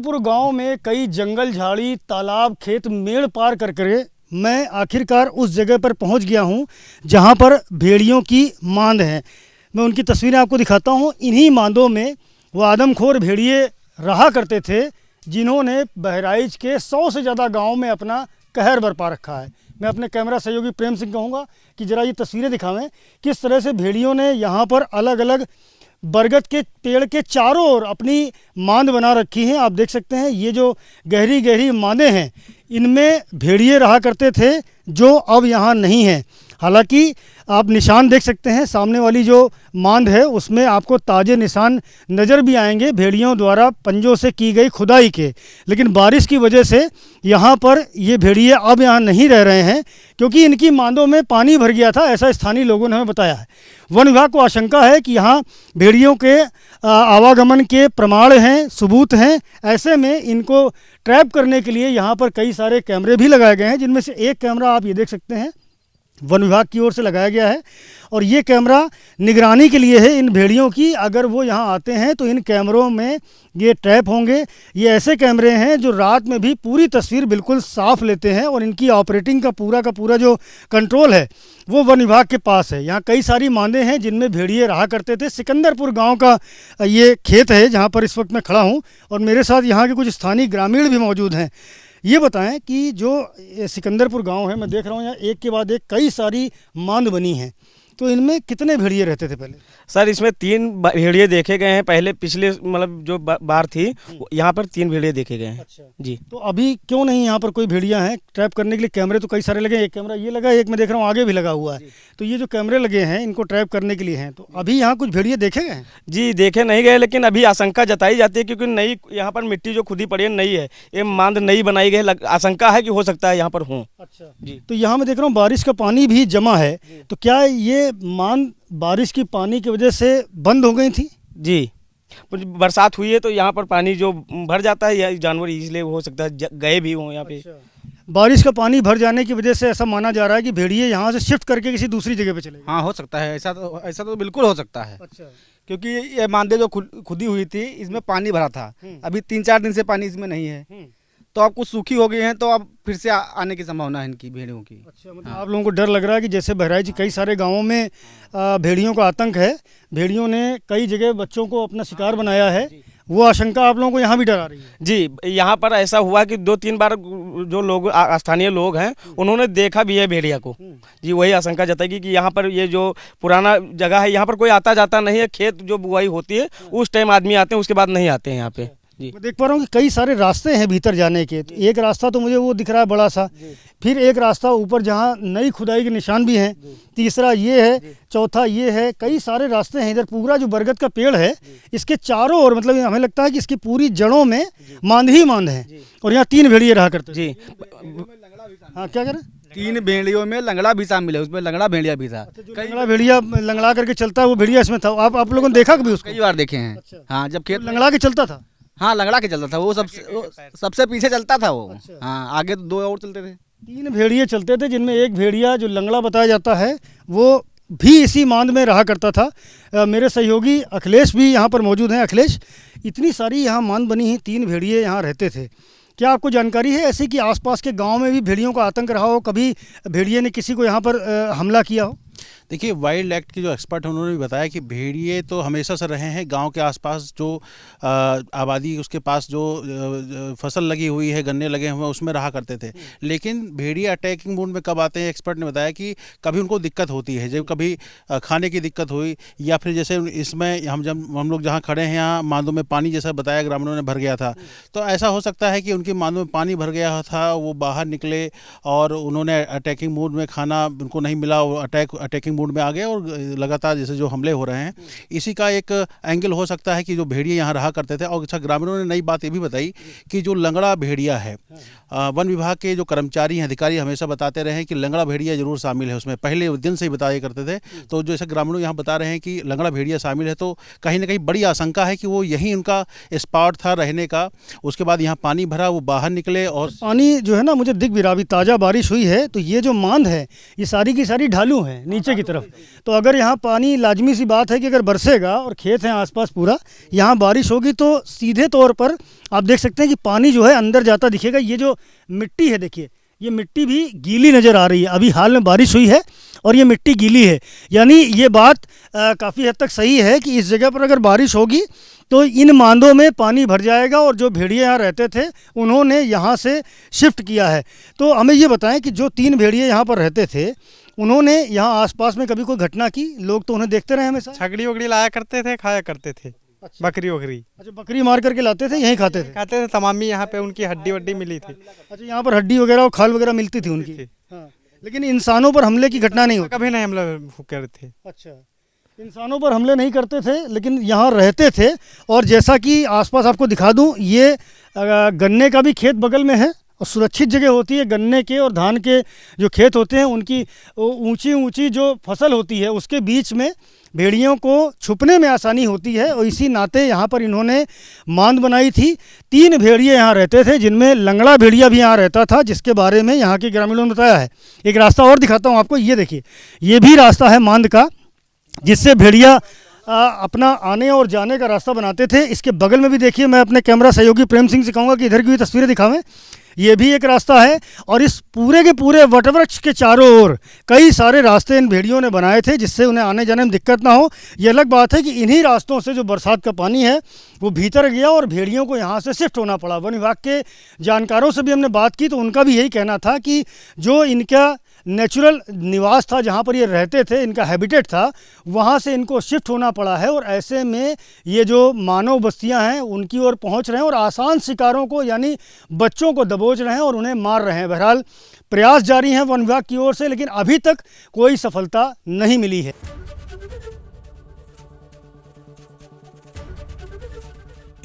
सिकंदरपुर गांव में कई जंगल झाड़ी तालाब खेत मेड़ पार कर मैं आखिरकार उस जगह पर पहुंच गया हूं जहां पर भेड़ियों की मांद है। मैं उनकी तस्वीरें आपको दिखाता हूं। इन्हीं मांदों में वो आदमखोर भेड़िए रहा करते थे जिन्होंने बहराइच के 100 से ज़्यादा गाँव में अपना कहर बरपा रखा है। मैं अपने कैमरा सहयोगी प्रेम सिंह कहूँगा कि ज़रा ये तस्वीरें दिखावें किस तरह से भेड़ियों ने यहाँ पर अलग अलग बरगद के पेड़ के चारों ओर अपनी मांद बना रखी है। आप देख सकते हैं ये जो गहरी गहरी मांदें हैं इनमें भेड़िए रहा करते थे जो अब यहाँ नहीं हैं। हालांकि आप निशान देख सकते हैं, सामने वाली जो मांद है उसमें आपको ताज़े निशान नज़र भी आएंगे भेड़ियों द्वारा पंजों से की गई खुदाई के। लेकिन बारिश की वजह से यहाँ पर ये भेड़िए अब यहाँ नहीं रह रहे हैं क्योंकि इनकी मांदों में पानी भर गया था, ऐसा स्थानीय लोगों ने हमें बताया है। वन विभाग को आशंका है कि यहाँ भेड़ियों के आवागमन के प्रमाण हैं, सबूत हैं। ऐसे में इनको ट्रैप करने के लिए यहाँ पर कई सारे कैमरे भी लगाए गए हैं, जिनमें से एक कैमरा आप ये देख सकते हैं वन विभाग की ओर से लगाया गया है और ये कैमरा निगरानी के लिए है इन भेड़ियों की। अगर वो यहाँ आते हैं तो इन कैमरों में ये ट्रैप होंगे। ये ऐसे कैमरे हैं जो रात में भी पूरी तस्वीर बिल्कुल साफ लेते हैं और इनकी ऑपरेटिंग का पूरा जो कंट्रोल है वो वन विभाग के पास है। यहाँ कई सारी मांदें हैं जिनमें भेड़िए रहा करते थे। सिकंदरपुर गाँव का ये खेत है जहाँ पर इस वक्त मैं खड़ा हूँ और मेरे साथ यहाँ के कुछ स्थानीय ग्रामीण भी मौजूद हैं। ये बताएं कि जो सिकंदरपुर गांव है, मैं देख रहा हूँ यहाँ एक के बाद एक कई सारी मांद बनी हैं, तो इनमें कितने भेड़िए रहते थे पहले? सर इसमें 3 भेड़िए देखे गए हैं पहले, पिछले मतलब जो बार थी यहाँ पर 3 भेड़िए देखे गए हैं। अच्छा जी। तो अभी क्यों नहीं यहाँ पर कोई भेड़िया हैं ट्रैप करने के लिए? कैमरे तो कई सारे लगे, एक कैमरा ये लगा है, एक मैं देख रहा हूँ आगे भी लगा हुआ है। तो ये जो कैमरे लगे हैं इनको ट्रैप करने के लिए हैं, तो अभी यहाँ कुछ भेड़िए देखे गए हैं? जी देखे नहीं गए, लेकिन अभी आशंका जताई जाती है क्योंकि नई यहाँ पर मिट्टी जो खुदी पड़ी है नई है, ये मांद नई बनाई गई है, आशंका है कि हो सकता है यहाँ पर हों। अच्छा जी। तो यहाँ मैं देख रहा हूँ बारिश का पानी भी जमा है, तो क्या ये मांद बारिश की पानी की वजह से बंद हो गई थी? जी, बरसात हुई है तो यहाँ पर पानी जो भर जाता है या जानवर इसलिए हो सकता है गए भी हों यहाँ पे। अच्छा। बारिश का पानी भर जाने की वजह से ऐसा माना जा रहा है कि भेड़िए यहाँ से शिफ्ट करके किसी दूसरी जगह पे चले गए। हाँ हो सकता है, ऐसा तो बिल्कुल हो सकता है। अच्छा। क्योंकि ये मांदे जो खुदी हुई थी इसमें पानी भरा था, अभी 3-4 दिन से पानी इसमें नहीं है, तो अब कुछ सूखी हो गई हैं, तो अब फिर से आने की संभावना है इनकी भेड़ियों की। अच्छा, मतलब आप लोगों को डर लग रहा है कि जैसे बहराइच कई सारे गांवों में भेड़ियों का आतंक है, भेड़ियों ने कई जगह बच्चों को अपना शिकार बनाया है, वो आशंका आप लोगों को यहाँ भी डरा रही है? जी, यहाँ पर ऐसा हुआ कि 2-3 बार जो लोग स्थानीय लोग हैं उन्होंने देखा भी है भेड़िया को। जी, वही आशंका जताएगी कि यहाँ पर ये जो पुराना जगह है यहाँ पर कोई आता जाता नहीं है, खेत जो बुआई होती है उस टाइम आदमी आते हैं, उसके बाद नहीं आते हैं यहाँ पे। जी। मैं देख पा रहा हूँ कि कई सारे रास्ते हैं भीतर जाने के। तो एक रास्ता तो मुझे वो दिख रहा है बड़ा सा, फिर एक रास्ता ऊपर जहाँ नई खुदाई के निशान भी हैं, तीसरा ये है, चौथा ये है, कई सारे रास्ते हैं। इधर पूरा जो बरगद का पेड़ है इसके चारों ओर मतलब हमें लगता है कि इसकी पूरी जड़ों में मांद ही मांद है और यहाँ 3 भेड़िए रहा करते। जी। हाँ क्या करें? 3 भेड़ियों में लंगड़ा भी शामिल है, उसमें लंगड़ा भेड़िया भी था। लंगड़ा भेड़िया लंगड़ा करके चलता है वो भेड़िया इसमें था। आप लोगों ने देखा कभी उसको? कई बार देखे हैं। हाँ, जब खेत लंगड़ा के चलता था। हाँ लंगड़ा के चलता था, वो सबसे पीछे चलता था वो। हाँ, आगे तो 2 और चलते थे। 3 भेड़िए चलते थे जिनमें एक भेड़िया जो लंगड़ा बताया जाता है वो भी इसी मांद में रहा करता था। मेरे सहयोगी अखिलेश भी यहाँ पर मौजूद हैं। अखिलेश, इतनी सारी यहाँ मांद बनी है, 3 भेड़िए यहाँ रहते थे, क्या आपको जानकारी है ऐसी कि आसपास के गांव में भी भेड़ियों का आतंक रहा हो, कभी भेड़िए ने किसी को यहाँ पर हमला किया हो? देखिए, वाइल्ड एक्ट के जो एक्सपर्ट हैं उन्होंने भी बताया कि भेड़िए तो हमेशा से रहे हैं गांव के आसपास, जो आबादी उसके पास जो फसल लगी हुई है, गन्ने लगे हुए हैं, उसमें रहा करते थे। लेकिन भेड़िए अटैकिंग मूड में कब आते हैं, एक्सपर्ट ने बताया कि कभी उनको दिक्कत होती है, जब कभी खाने की दिक्कत हुई या फिर जैसे इसमें हम लोग जहाँ खड़े हैं यहाँ मांदों में पानी जैसा बताया ग्रामीणों ने भर गया था, तो ऐसा हो सकता है कि उनकी मांदों में पानी भर गया था, वो बाहर निकले और उन्होंने अटैकिंग मूड में खाना उनको नहीं मिला, वो अटैकिंग मूड में आ गए और लगातार जैसे जो हमले हो रहे हैं, इसी का एक एंगल हो सकता है कि जो भेड़िए यहाँ रहा करते थे। और अच्छा, ग्रामीणों ने नई बात ये भी बताई कि जो लंगड़ा भेड़िया है, वन विभाग के जो कर्मचारी हैं, अधिकारी हमेशा बताते रहे हैं कि लंगड़ा भेड़िया जरूर शामिल है उसमें, पहले दिन से ही बताया करते थे। तो जैसे ग्रामीणों यहाँ बता रहे हैं कि लंगड़ा भेड़िया शामिल है, तो कहीं ना कहीं बड़ी आशंका है कि वो यही उनका स्पॉट था रहने का। उसके बाद यहाँ पानी भरा, वो बाहर निकले और पानी जो है ना, मुझे दिख भी रहा, अभी ताज़ा बारिश हुई है तो ये जो मांद है ये सारी की सारी ढालू है, नीचे की तरफ। तो अगर यहाँ पानी, लाजमी सी बात है कि अगर बरसेगा और खेत है आसपास पूरा, यहाँ बारिश होगी तो सीधे तौर पर आप देख सकते हैं कि पानी जो है अंदर जाता दिखेगा। ये जो मिट्टी है देखिए, ये मिट्टी भी गीली नज़र आ रही है। अभी हाल में बारिश हुई है और ये मिट्टी गीली है, यानी ये बात काफ़ी हद तक सही है कि इस जगह पर अगर बारिश होगी तो इन मांदों में पानी भर जाएगा। और जो भेड़िए यहाँ रहते थे उन्होंने यहाँ से शिफ्ट किया है। तो हमें ये बताएं कि जो 3 भेड़िए यहाँ पर रहते थे, उन्होंने यहाँ आसपास में कभी कोई घटना की? लोग तो उन्हें देखते रहे हमेशा। छगड़ी वगड़ी लाया करते थे, खाया करते थे। बकरी वकरी अच्छा, बकरी मार करके लाते थे, यहीं खाते थे? खाते थे। तमामी यहाँ पे उनकी हड्डी वड्डी मिली थी। अच्छा, यहाँ पर हड्डी वगैरह और खाल वगैरह मिलती थी उनकी। हाँ, लेकिन इंसानों पर हमले की घटना नहीं होती? कभी नहीं हम लोग करते थे। अच्छा, इंसानों पर हमले नहीं करते थे, लेकिन यहाँ रहते थे। और जैसा कि आसपास आपको दिखा दूँ, ये गन्ने का भी खेत बगल में है और सुरक्षित जगह होती है। गन्ने के और धान के जो खेत होते हैं, उनकी ऊंची ऊंची जो फसल होती है उसके बीच में भेड़ियों को छुपने में आसानी होती है। और इसी नाते यहाँ पर इन्होंने मांद बनाई थी। 3 भेड़िए यहाँ रहते थे, जिनमें लंगड़ा भेड़िया भी यहाँ रहता था, जिसके बारे में यहाँ के ग्रामीणों ने बताया है। एक रास्ता और दिखाता हूँ आपको, ये देखिए, ये भी रास्ता है मांद का, जिससे भेड़िया अपना आने और जाने का रास्ता बनाते थे। इसके बगल में भी देखिए, मैं अपने कैमरा सहयोगी प्रेम सिंह से कहूँगा कि इधर की भी तस्वीरें दिखावें। ये भी एक रास्ता है और इस पूरे के पूरे वटवृक्ष के चारों ओर कई सारे रास्ते इन भेड़ियों ने बनाए थे, जिससे उन्हें आने जाने में दिक्कत ना हो। ये अलग बात है कि इन्हीं रास्तों से जो बरसात का पानी है वो भीतर गया और भेड़ियों को यहाँ से शिफ्ट होना पड़ा। वन विभाग के जानकारों से भी हमने बात की तो उनका भी यही कहना था कि जो इनका नेचुरल निवास था, जहाँ पर ये रहते थे, इनका हैबिटेट था, वहाँ से इनको शिफ्ट होना पड़ा है। और ऐसे में ये जो मानव बस्तियाँ हैं उनकी ओर पहुँच रहे हैं और आसान शिकारों को, यानी बच्चों को दबोच रहे हैं और उन्हें मार रहे हैं। बहरहाल प्रयास जारी हैं वन विभाग की ओर से, लेकिन अभी तक कोई सफलता नहीं मिली है।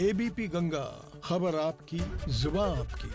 एबीपी गंगा, खबर आपकी, जुबान आपकी।